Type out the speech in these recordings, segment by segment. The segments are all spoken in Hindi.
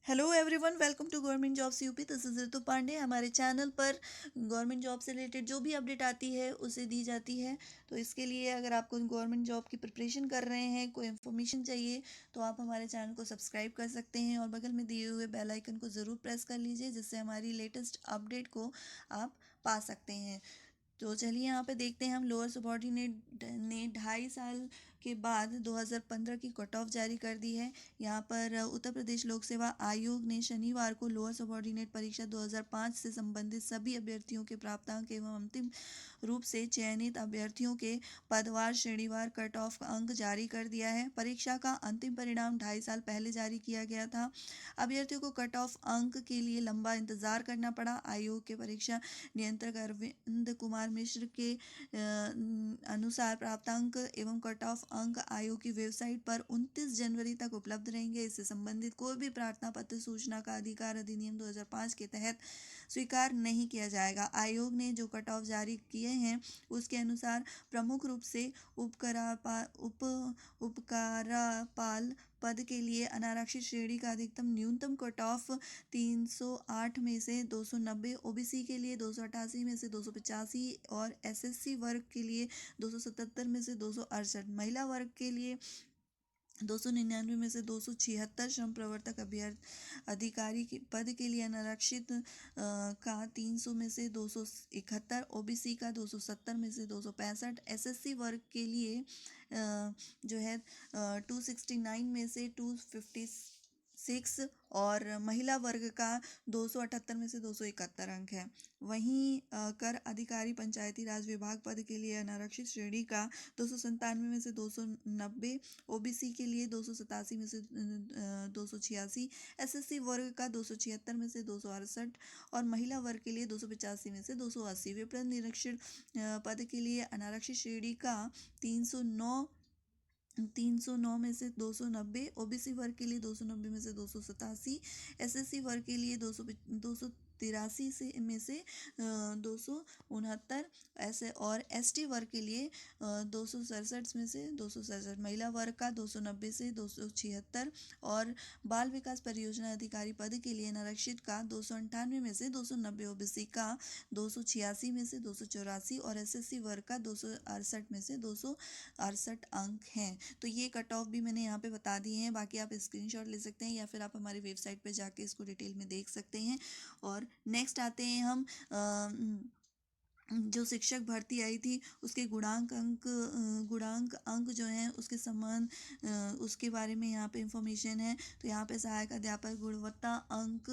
Hello everyone, welcome to government jobs UP. This is Ritu Pandey. हमारे चैनल पर गवर्नमेंट जॉब से रिलेटेड जो भी अपडेट आती है उसे दी जाती है। तो इसके लिए अगर आपको गवर्नमेंट जॉब की प्रिपरेशन कर रहे हैं, कोई इन्फॉर्मेशन चाहिए, तो आप हमारे चैनल को सब्सक्राइब कर सकते हैं और बगल में दिए हुए बेल आइकन को ज़रूर प्रेस कर लीजिए, जिससे हमारी लेटेस्ट अपडेट को आप पा सकते हैं। तो चलिए यहाँ पे देखते हैं हम। लोअर सबॉर्डिनेट ने 2.5 साल के बाद 2015 की कट ऑफ जारी कर दी है। यहाँ पर उत्तर प्रदेश लोक सेवा आयोग ने शनिवार को लोअर सबॉर्डिनेट परीक्षा 2005 से संबंधित सभी अभ्यर्थियों के प्राप्तांक एवं अंतिम रूप से चयनित अभ्यर्थियों के पदवार श्रेणीवार कट ऑफ अंक जारी कर दिया है। परीक्षा का अंतिम परिणाम 2.5 साल पहले जारी किया गया था। अभ्यर्थियों को कट ऑफ अंक के लिए लंबा इंतजार करना पड़ा। आयोग के परीक्षा नियंत्रक अरविंद कुमार मिश्र के अनुसार प्राप्तांक एवं कट ऑफ अंक आयोग की वेबसाइट पर 29 जनवरी तक उपलब्ध रहेंगे। इससे संबंधित कोई भी प्रार्थना पत्र सूचना का अधिकार अधिनियम 2005 के तहत स्वीकार नहीं किया जाएगा। आयोग ने जो कट ऑफ जारी किए हैं उसके अनुसार प्रमुख रूप से उपकारापाल पद के लिए अनारक्षित श्रेणी का अधिकतम न्यूनतम कट ऑफ 308 में से 290, ओबीसी के लिए 288 में से 285 और एसएससी वर्ग के लिए 277 में से 268, महिला वर्ग के लिए 299 में से 276, श्रम प्रवर्तक अधिकारी के पद के लिए अनारक्षित का 300 में से 271, ओबीसी का 270 में से 265, एसएससी वर्ग के लिए जो है 269 में से 256 और महिला वर्ग का 278 में से 271 अंक है। वहीं कर अधिकारी पंचायती राज विभाग पद के लिए अनारक्षित श्रेणी का 297 में से 290, ओबीसी के लिए 287 में से 286, एसएससी वर्ग का 276 में से 268 और महिला वर्ग के लिए 285 में से 280। विपणन निरीक्षण पद के लिए अनारक्षित श्रेणी का 309 में से 290, ओबीसी वर्ग के लिए 290 में से 287, एसएससी वर्ग के लिए 283 से में से 269, ऐसे और एसटी वर्ग के लिए 267 में से 267, महिला वर्ग का 290 से 276 और बाल विकास परियोजना अधिकारी पद के लिए अनारक्षित का 298 में से 290, ओबीसी का 286 में से 284 और एसएससी वर्ग का 268 में से 268 अंक हैं। तो ये कट ऑफ भी मैंने यहाँ पे बता दिए हैं। बाकी आप स्क्रीनशॉट ले सकते हैं या फिर आप हमारी वेबसाइट पे जाके इसको डिटेल में देख सकते हैं। और नेक्स्ट आते हैं हम जो शिक्षक भर्ती आई थी उसके गुणांक अंक जो हैं उसके समान उसके बारे में यहाँ पे इंफॉर्मेशन है। तो यहाँ पे सहायक अध्यापक गुणवत्ता अंक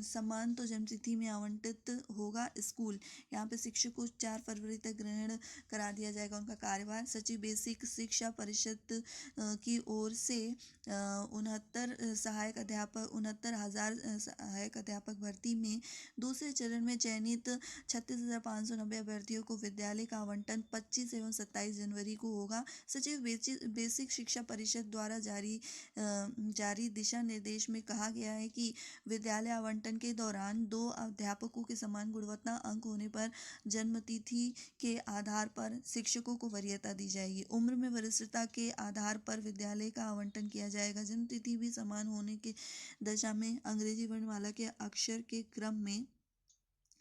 समान तो जन्मतिथि में आवंटित होगा स्कूल। यहाँ पे शिक्षक को 4 फरवरी तक ग्रहण करा दिया जाएगा उनका कार्यभार। सचिव बेसिक शिक्षा परिषद की ओर से 69 69,000 सहायक अध्यापक भर्ती में दूसरे चरण में चयनित 36,590 अभ्यर्थियों को विद्यालय का आवंटन 25 एवं 27 जनवरी को होगा। सचिव बेसिक शिक्षा परिषद द्वारा जारी दिशा निर्देश में कहा गया है कि विद्यालय आवंटन के दौरान 2 अध्यापकों के समान गुणवत्ता अंक होने पर जन्मतिथि के आधार पर शिक्षकों को वरीयता दी जाएगी। उम्र में वरिष्ठता के आधार पर विद्यालय का आवंटन किया जाएगा। जन्मतिथि भी समान होने की दशा में अंग्रेजी वर्णमाला के अक्षर के क्रम में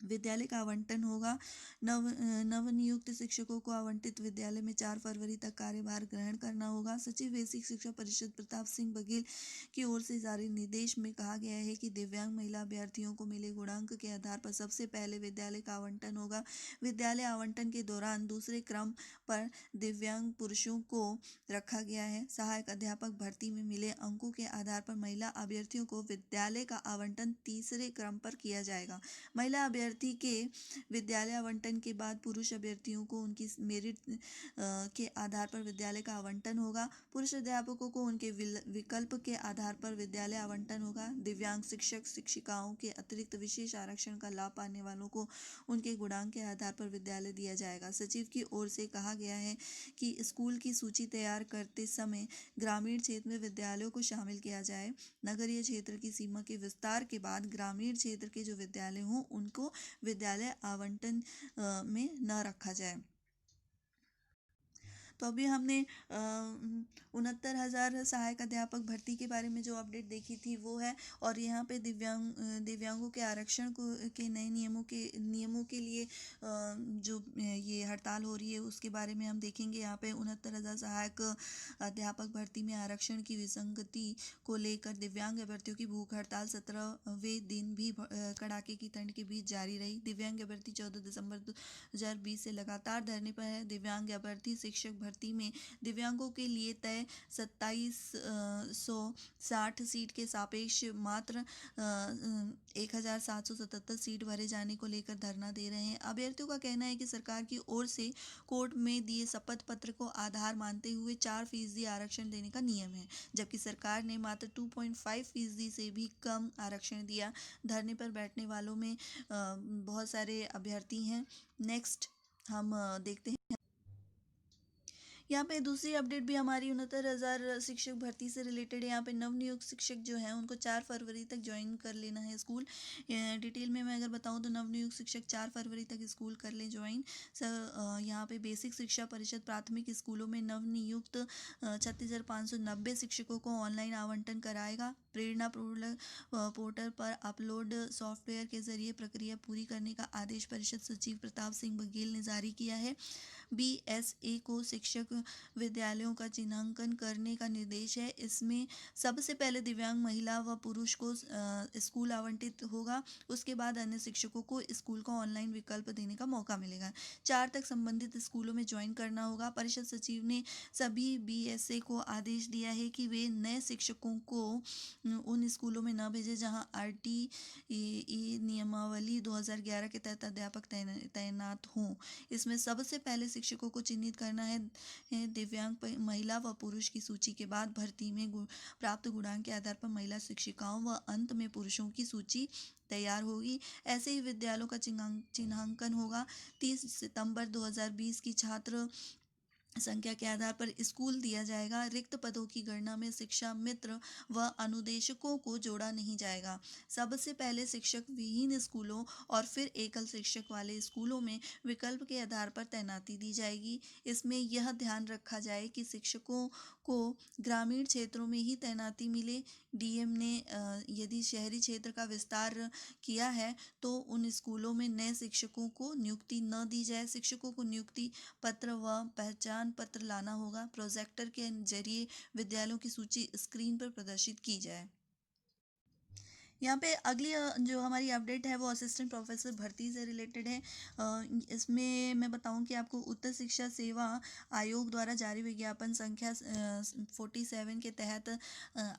विद्यालय का आवंटन होगा। नवनियुक्त शिक्षकों को आवंटित विद्यालय में 4 फरवरी तक कार्यभार ग्रहण करना होगा। सचिव बेसिक शिक्षा परिषद प्रताप सिंह बघेल की ओर से जारी निर्देश में कहा गया है कि दिव्यांग महिला अभ्यर्थियों को मिले गुणांक के आधार पर सबसे पहले विद्यालय का आवंटन होगा। विद्यालय आवंटन के दौरान दूसरे क्रम पर दिव्यांग पुरुषों को रखा गया है। सहायक अध्यापक भर्ती में मिले अंकों के आधार पर महिला अभ्यर्थियों को विद्यालय का आवंटन तीसरे क्रम पर किया जाएगा। महिला अभ्यर्थी के विद्यालय आवंटन के बाद पुरुष अभ्यर्थियों को उनकी मेरिट के आधार पर विद्यालय का आवंटन होगा। पुरुष अध्यापकों को उनके विकल्प के आधार पर विद्यालय आवंटन होगा। दिव्यांग शिक्षक शिक्षिकाओं के अतिरिक्त विशेष आरक्षण का लाभ पाने वालों को उनके गुणांक के आधार पर विद्यालय दिया जाएगा। सचिव की ओर से कहा गया है कि स्कूल की सूची तैयार करते समय ग्रामीण क्षेत्र में विद्यालयों को शामिल किया जाए। नगरीय क्षेत्र की सीमा के विस्तार के बाद ग्रामीण क्षेत्र के जो विद्यालय हों उनको विद्यालय आवंटन में न रखा जाए। तो अभी हमने 69,000 सहायक अध्यापक भर्ती के बारे में जो अपडेट देखी थी वो है। और यहाँ पे दिव्यांगों के आरक्षण को के नए नियमों के लिए जो ये हड़ताल हो रही है उसके बारे में हम देखेंगे। यहाँ पे 69,000 सहायक अध्यापक भर्ती में आरक्षण की विसंगति को लेकर दिव्यांग अभ्यर्थियों की भूख हड़ताल 17वें दिन भी कड़ाके की ठंड के बीच जारी रही। दिव्यांग अभ्यर्थी 14 दिसंबर 2020 से लगातार धरने पर है। दिव्यांग अभ्यर्थी शिक्षक भर्ती में दिव्यांगों के लिए तय 2760 सीट के सापेक्ष मात्र 1777 सीट भरे जाने को लेकर धरना दे रहे हैं। अभ्यर्थियों का कहना है कि सरकार की ओर से कोर्ट में दिए शपथ पत्र को आधार मानते हुए 4% आरक्षण देने का नियम है, जबकि सरकार ने मात्र 2.5% से भी कम आरक्षण दिया। धरने पर बैठने वालों में बहुत सारे अभ्यर्थी हैं। नेक्स्ट हम देखते हैं। यहाँ पे दूसरी अपडेट भी हमारी 69,000 शिक्षक भर्ती से रिलेटेड है। यहाँ पे नवनियुक्त शिक्षक जो हैं उनको 4 फरवरी तक ज्वाइन कर लेना है स्कूल। डिटेल में मैं अगर बताऊँ तो नवनियुक्त शिक्षक 4 फरवरी तक स्कूल कर ले ज्वाइन। यहाँ पे बेसिक शिक्षा परिषद प्राथमिक स्कूलों में नवनियुक्त 36,590 शिक्षकों को ऑनलाइन आवंटन कराएगा। प्रेरणा पोर्टल पर अपलोड सॉफ्टवेयर के जरिए प्रक्रिया पूरी करने का आदेश परिषद सचिव प्रताप सिंह बघेल ने जारी किया है। BSA को शिक्षक विद्यालयों का चिन्हांकन करने का निर्देश है। इसमें सबसे पहले दिव्यांग महिला व पुरुष को स्कूल आवंटित होगा। उसके बाद अन्य शिक्षकों को स्कूल का ऑनलाइन विकल्प देने का मौका मिलेगा। 4 तक संबंधित स्कूलों में ज्वाइन करना होगा। परिषद सचिव ने सभी BSA को आदेश दिया है कि वे नए शिक्षकों को उन स्कूलों में न भेजें जहां RTE नियमावली 2011 के तहत अध्यापक तैनात हों। इसमें सबसे पहले शिक्षकों को चिन्हित करना है। दिव्यांग महिला व पुरुष की सूची के बाद भर्ती में प्राप्त गुणांक के आधार पर महिला शिक्षिकाओं व अंत में पुरुषों की सूची तैयार होगी। ऐसे ही विद्यालयों का चिन्हांकन होगा। 30 सितंबर 2020 की छात्र संख्या के आधार पर स्कूल दिया जाएगा। रिक्त पदों की गणना में शिक्षा मित्र व अनुदेशकों को जोड़ा नहीं जाएगा। सबसे पहले शिक्षक विहीन स्कूलों और फिर एकल शिक्षक वाले स्कूलों में विकल्प के आधार पर तैनाती दी जाएगी। इसमें यह ध्यान रखा जाए कि शिक्षकों को ग्रामीण क्षेत्रों में ही तैनाती मिले। DM ने यदि शहरी क्षेत्र का विस्तार किया है तो उन स्कूलों में नए शिक्षकों को नियुक्ति न दी जाए। शिक्षकों को नियुक्ति पत्र व पहचान पत्र लाना होगा। प्रोजेक्टर के जरिए विद्यालयों की सूची स्क्रीन पर प्रदर्शित की जाए। यहाँ पे अगली जो हमारी अपडेट है वो असिस्टेंट प्रोफेसर भर्ती से रिलेटेड है। इसमें मैं बताऊँ कि आपको उत्तर शिक्षा सेवा आयोग द्वारा जारी विज्ञापन संख्या 47 के तहत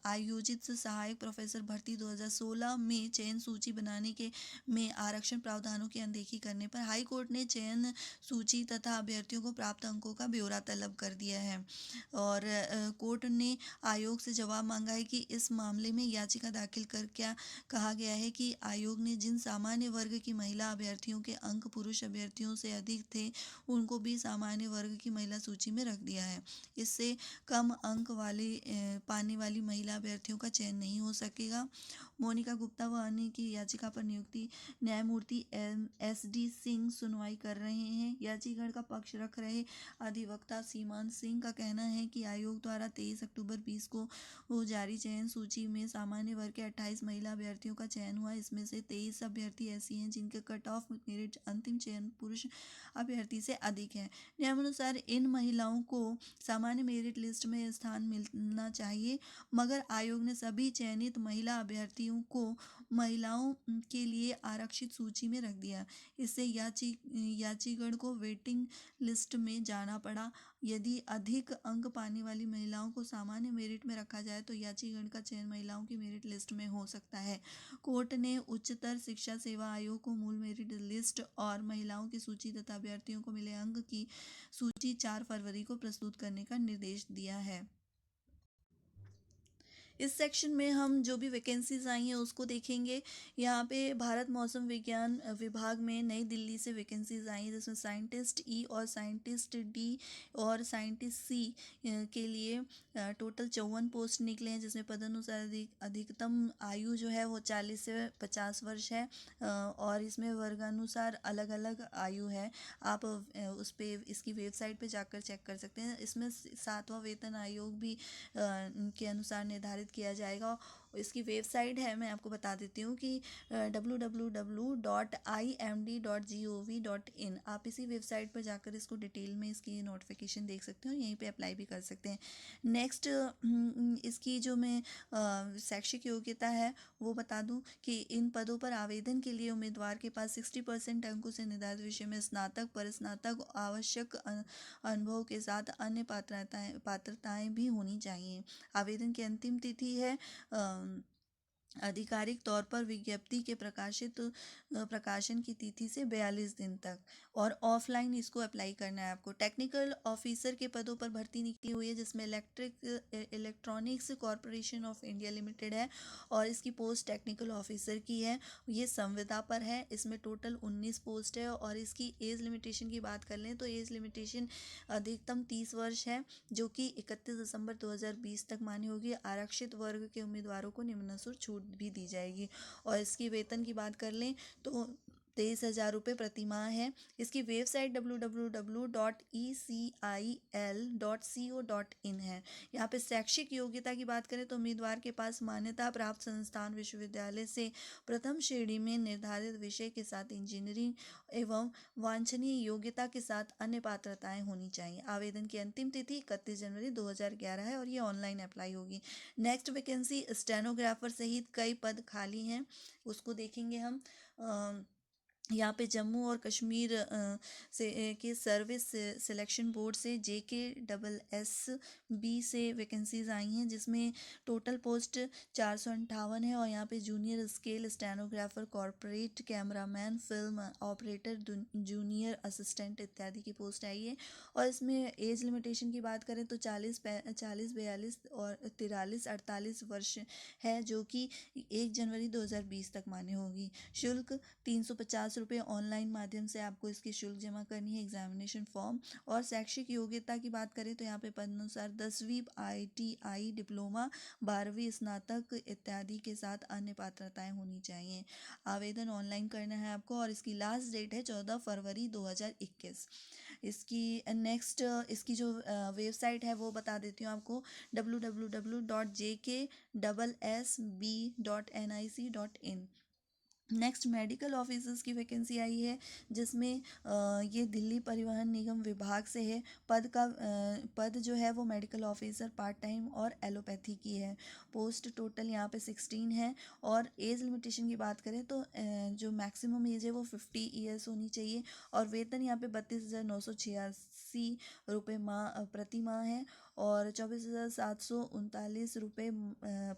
आयोजित सहायक प्रोफेसर भर्ती 2016 में चयन सूची बनाने के में आरक्षण प्रावधानों की अनदेखी करने पर हाई कोर्ट ने चयन सूची तथा अभ्यर्थियों को प्राप्त अंकों का ब्यौरा तलब कर दिया है। और कोर्ट ने आयोग से जवाब मांगा है कि इस मामले में याचिका दाखिल कर क्या कहा गया है कि आयोग ने जिन सामान्य वर्ग की महिला अभ्यर्थियों के अंक पुरुष अभ्यर्थियों से अधिक थे उनको भी सामान्य वर्ग की महिला सूची में रख दिया है। इससे कम अंक पाने वाली महिला अभ्यर्थियों का चयन नहीं हो सकेगा। मोनिका गुप्ता व अन्य की याचिका पर नियुक्ति न्यायमूर्ति SD सिंह सुनवाई कर रहे हैं। याचिकाकर्ता का पक्ष रख रहे अधिवक्ता सीमान सिंह का कहना है कि आयोग द्वारा 23 अक्टूबर 20 को जारी चयन सूची में सामान्य वर्ग के 28 महिला अभ्यर्थियों का चयन हुआ। इसमें से 23 अभ्यर्थी ऐसी हैं जिनके कट ऑफ मेरिट अंतिम चयन पुरुष अभ्यर्थी से अधिक है। नियमानुसार इन महिलाओं को सामान्य मेरिट लिस्ट में स्थान मिलना चाहिए, मगर आयोग ने सभी चयनित महिला अभ्यर्थियों को महिलाओं के लिए आरक्षित सूची में रख दिया। इससे याचिकाकर्ता को वेटिंग लिस्ट में जाना पड़ा। यदि अधिक अंक पाने वाली महिलाओं को सामान्य मेरिट में रखा जाए तो याचिकाकर्ता का चयन महिलाओं की मेरिट लिस्ट में हो सकता है। कोर्ट ने उच्चतर शिक्षा सेवा आयोग को मूल मेरिट लिस्ट और महिलाओं की सूची तथा अभ्यर्थियों को मिले अंक की सूची 4 फरवरी को प्रस्तुत करने का निर्देश दिया है। इस सेक्शन में हम जो भी वैकेंसीज आई हैं उसको देखेंगे। यहाँ पे भारत मौसम विज्ञान विभाग में नई दिल्ली से वैकेंसीज आई हैं, जिसमें साइंटिस्ट ई और साइंटिस्ट डी और साइंटिस्ट सी के लिए टोटल 54 पोस्ट निकले हैं, जिसमें पदानुसार अधिकतम आयु जो है वो 40 से 50 वर्ष है। और इसमें वर्गानुसार अलग अलग आयु है। आप उस पे इसकी वेबसाइट पे जाकर चेक कर सकते हैं। इसमें 7वां वेतन आयोग भी के अनुसार निर्धारित किया जाएगा। इसकी वेबसाइट है, मैं आपको बता देती हूँ कि www.imd.gov.in। आप इसी वेबसाइट पर जाकर इसको डिटेल में इसकी नोटिफिकेशन देख सकते हो, यहीं पे अप्लाई भी कर सकते हैं। नेक्स्ट इसकी जो मैं शैक्षिक योग्यता है वो बता दूं कि इन पदों पर आवेदन के लिए उम्मीदवार के पास 60% अंकों से निर्धारित विषय में स्नातक परिस्नातक आवश्यक अनुभव के साथ अन्य पात्रताएं भी होनी चाहिए। आवेदन की अंतिम तिथि है आधिकारिक तौर पर विज्ञप्ति के प्रकाशन की तिथि से 42 दिन तक, और ऑफलाइन इसको अप्लाई करना है आपको। टेक्निकल ऑफिसर के पदों पर भर्ती निकली हुई है, जिसमें electronics corporation of India limited है और इसकी पोस्ट टेक्निकल ऑफिसर की है। ये संविदा पर है। इसमें टोटल 19 पोस्ट है और इसकी एज लिमिटेशन की बात कर लें तो एज लिमिटेशन अधिकतम 30 वर्ष है, जो कि 31 दिसंबर 2020 तक मान्य होगी। आरक्षित वर्ग के उम्मीदवारों को निम्नलिखित छूट भी दी जाएगी। और इसकी वेतन की बात कर लें तो 23,000 रुपये प्रति माह है। इसकी वेबसाइट www.ecil.co.in है। यहाँ पे शैक्षिक योग्यता की बात करें तो उम्मीदवार के पास मान्यता प्राप्त संस्थान विश्वविद्यालय से प्रथम श्रेणी में निर्धारित विषय के साथ इंजीनियरिंग एवं वांछनीय योग्यता के साथ अन्य पात्रताएं होनी चाहिए। आवेदन की अंतिम तिथि 31 जनवरी 2011 है और ये ऑनलाइन अप्लाई होगी। नेक्स्ट वैकेंसी स्टेनोग्राफर सहित कई पद खाली हैं, उसको देखेंगे हम। यहाँ पे जम्मू और कश्मीर के सर्विस सिलेक्शन बोर्ड से JKSSB से वैकेंसीज आई हैं, जिसमें टोटल पोस्ट 458 है। और यहाँ पे junior scale stenographer, corporate cameraman, film operator, junior assistant इत्यादि की पोस्ट आई है। और इसमें एज लिमिटेशन की बात करें तो 40, 42 और 43, 48 वर्ष है, जो कि 1 जनवरी 2020 तक मान्य होगी। शुल्क 350 रुपये ऑनलाइन माध्यम से आपको इसकी शुल्क जमा करनी है, एग्जामिनेशन फॉर्म। और शैक्षिक योग्यता की बात करें तो यहाँ पे पदानुसार 10वीं ITI डिप्लोमा, 12वीं स्नातक इत्यादि के साथ अन्य पात्रताएं होनी चाहिए। आवेदन ऑनलाइन करना है आपको और इसकी लास्ट डेट है 14 फरवरी 2021। इसकी नेक्स्ट इसकी जो वेबसाइट है वो बता देती हूँ आपको, www.jkssb.nic.in। नेक्स्ट मेडिकल ऑफिसर्स की वैकेंसी आई है, जिसमें ये दिल्ली परिवहन निगम विभाग से है। पद जो है वो मेडिकल ऑफिसर पार्ट टाइम और एलोपैथी की है। पोस्ट टोटल यहाँ पे 16 है। और एज लिमिटेशन की बात करें तो जो मैक्सिमम एज है वो 50 ईयर्स होनी चाहिए। और वेतन यहाँ पे 32,986 रुपये प्रति माह है। और 24,739 रुपये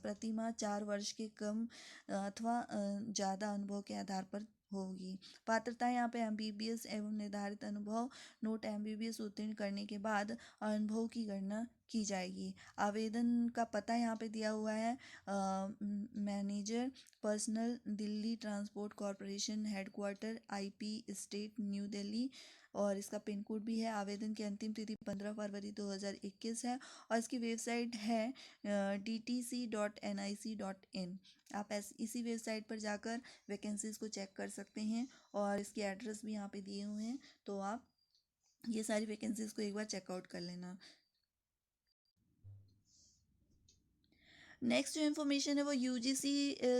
प्रति माह 4 वर्ष के कम अथवा ज़्यादा अनुभव के आधार पर होगी। पात्रता यहाँ पे MBBS एवं निर्धारित अनुभव नोट MBBS उत्तीर्ण करने के बाद अनुभव की गणना की जाएगी। आवेदन का पता यहाँ पे दिया हुआ है, manager personnel, Delhi transport corporation, headquarter IP state new Delhi. और इसका पिन कोड भी है। आवेदन की अंतिम तिथि 15 फरवरी 2021 है। और इसकी वेबसाइट है dtc.nic.in। आप इसी वेबसाइट पर जाकर वैकेंसीज को चेक कर सकते हैं और इसके एड्रेस भी यहाँ पे दिए हुए हैं, तो आप ये सारी वैकेंसीज को एक बार चेकआउट कर लेना। नेक्स्ट जो इन्फॉर्मेशन है वो UGC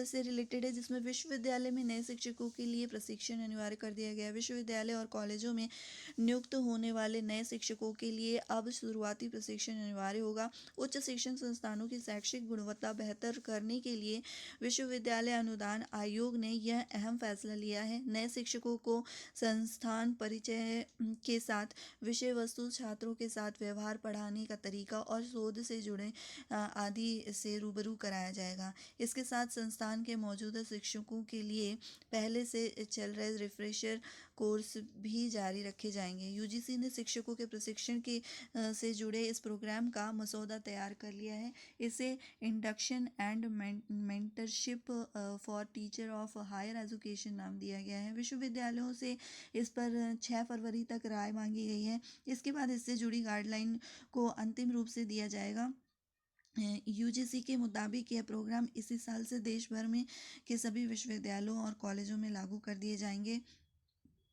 से रिलेटेड है, जिसमें विश्वविद्यालय में नए शिक्षकों के लिए प्रशिक्षण अनिवार्य कर दिया गया है। विश्वविद्यालय और कॉलेजों में नियुक्त होने वाले नए शिक्षकों के लिए अब शुरुआती प्रशिक्षण अनिवार्य होगा। उच्च शिक्षण संस्थानों की शैक्षिक गुणवत्ता बेहतर करने के लिए विश्वविद्यालय अनुदान आयोग ने यह अहम फैसला लिया है। नए शिक्षकों को संस्थान परिचय के साथ विषय वस्तु, छात्रों के साथ व्यवहार, पढ़ाने का तरीका और शोध से जुड़े आदि से रूबरू कराया जाएगा। इसके साथ संस्थान के मौजूदा शिक्षकों के लिए पहले से चल रहे रिफ्रेशर कोर्स भी जारी रखे जाएंगे। यूजीसी ने शिक्षकों के प्रशिक्षण के से जुड़े इस प्रोग्राम का मसौदा तैयार कर लिया है। इसे induction and mentorship for teacher of higher education नाम दिया गया है। विश्वविद्यालयों से इस पर 6 फरवरी तक राय मांगी गई है। इसके बाद इससे जुड़ी गाइडलाइन को अंतिम रूप से दिया जाएगा। यूजीसी के मुताबिक यह प्रोग्राम इसी साल से देश भर में के सभी विश्वविद्यालयों और कॉलेजों में लागू कर दिए जाएंगे।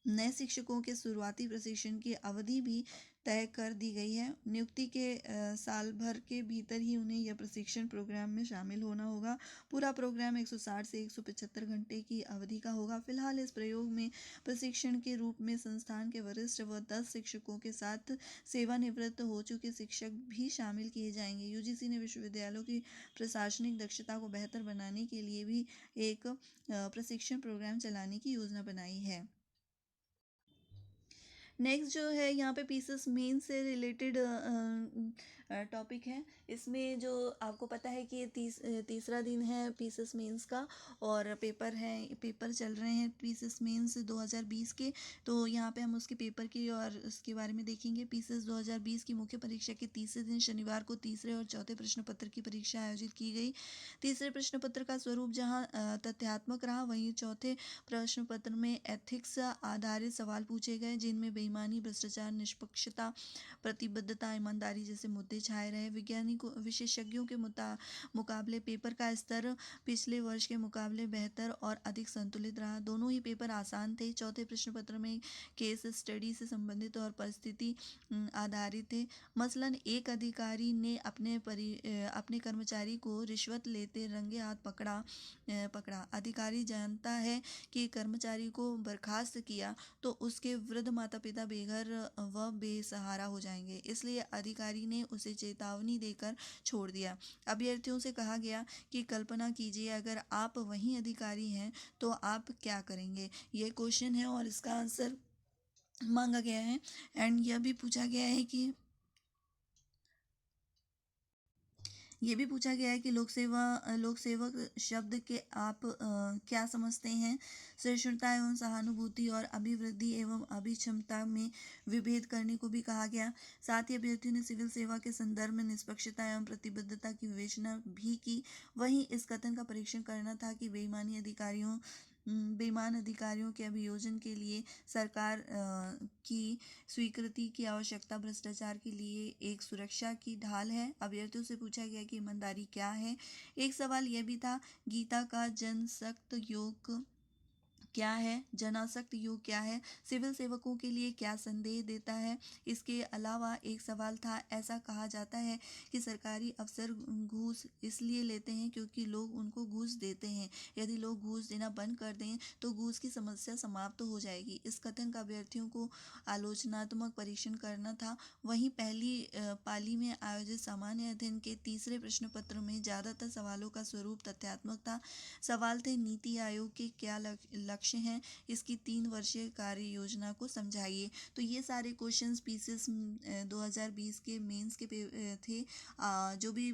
नए शिक्षकों के शुरुआती प्रशिक्षण की अवधि भी तय कर दी गई है। नियुक्ति के साल भर के भीतर ही उन्हें यह प्रशिक्षण प्रोग्राम में शामिल होना होगा। पूरा प्रोग्राम 160 से 175 घंटे की अवधि का होगा। फिलहाल इस प्रयोग में प्रशिक्षण के रूप में संस्थान के वरिष्ठ व 10 शिक्षकों के साथ सेवानिवृत्त हो चुके शिक्षक भी शामिल किए जाएंगे। यूजीसी ने विश्वविद्यालयों की प्रशासनिक दक्षता को बेहतर बनाने के लिए भी एक प्रशिक्षण प्रोग्राम चलाने की योजना बनाई है। नेक्स्ट जो है यहाँ पे पीसेस मेन से रिलेटेड टॉपिक है। इसमें जो आपको पता है कि ये तीसरा दिन है पीसेस मेंस का और पेपर चल रहे हैं पीसेस मेंस 2020 के। तो यहाँ पे हम उसके पेपर की और उसके बारे में देखेंगे। पीसेस 2020 की मुख्य परीक्षा के तीसरे दिन शनिवार को तीसरे और चौथे प्रश्न पत्र की परीक्षा आयोजित की गई। तीसरे प्रश्न पत्र का स्वरूप जहाँ तथ्यात्मक रहा, वहीं चौथे प्रश्न पत्र में एथिक्स आधारित सवाल पूछे गए, जिनमें बेईमानी, भ्रष्टाचार, निष्पक्षता, प्रतिबद्धता, ईमानदारी जैसे मुद्दे छाए रहे। विशेषज्ञों के मुकाबले पेपर का स्तर पिछले वर्ष के मुकाबले बेहतर और अधिक संतुलित रहा। दोनों ही पेपर आसान थे। चौथे प्रश्न पत्र में केस स्टडी से संबंधित और परिस्थिति आधारित थे। मसलन एक अधिकारी ने अपने कर्मचारी को रिश्वत लेते रंगे हाथ पकड़ा। अधिकारी जानता है कि कर्मचारी को बर्खास्त किया तो उसके वृद्ध माता पिता बेघर व बेसहारा हो जाएंगे, इसलिए अधिकारी ने उसे चेतावनी देकर छोड़ दिया। अभ्यर्थियों से कहा गया कि कल्पना कीजिए अगर आप वही अधिकारी हैं तो आप क्या करेंगे। ये क्वेश्चन है और इसका आंसर मांगा गया है। एंड यह भी पूछा गया है कि लोक सेवक शब्द के आप क्या समझते हैं। सहिष्णुता एवं सहानुभूति और अभिवृद्धि एवं अभिक्षमता में विभेद करने को भी कहा गया। साथ ही अभ्यर्थियों ने सिविल सेवा के संदर्भ में निष्पक्षता एवं प्रतिबद्धता की विवेचना भी की। वहीं इस कथन का परीक्षण करना था कि बेईमान अधिकारियों के अभियोजन के लिए सरकार की स्वीकृति की आवश्यकता भ्रष्टाचार के लिए एक सुरक्षा की ढाल है। अभ्यर्थियों से पूछा गया कि ईमानदारी क्या है। एक सवाल यह भी था, गीता का जनसख्त योग क्या है, जनासक्त योग क्या है, सिविल सेवकों के लिए क्या संदेह देता है। इसके अलावा एक सवाल था, ऐसा कहा जाता है कि सरकारी अफसर घूस इसलिए लेते हैं क्योंकि लोग उनको घूस देते हैं। यदि लोग घूस देना बंद कर दें तो घूस की समस्या समाप्त हो जाएगी। इस कथन का अभ्यर्थियों को आलोचनात्मक परीक्षण करना था। वहीं पहली पाली में आयोजित सामान्य अध्ययन के तीसरे प्रश्न पत्र में ज़्यादातर सवालों का स्वरूप तथ्यात्मक था। सवाल थे, नीति आयोग के क्या लक्ष्य हैं, इसकी 3 वर्षीय कार्य योजना को समझाइए। तो ये सारे क्वेश्चंस पीसेस 2020 के मेंस के थे। जो भी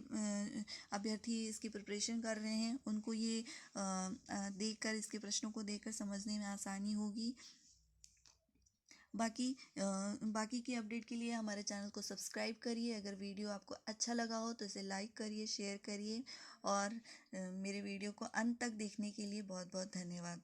अभ्यर्थी इसकी प्रिपरेशन कर रहे हैं उनको ये देखकर इसके प्रश्नों को देखकर समझने में आसानी होगी। बाकी की अपडेट के लिए हमारे चैनल को सब्सक्राइब करिए। अगर वीडियो आपको अच्छा लगा हो तो इसे लाइक करिए, शेयर करिए और मेरे वीडियो को अंत तक देखने के लिए बहुत बहुत धन्यवाद।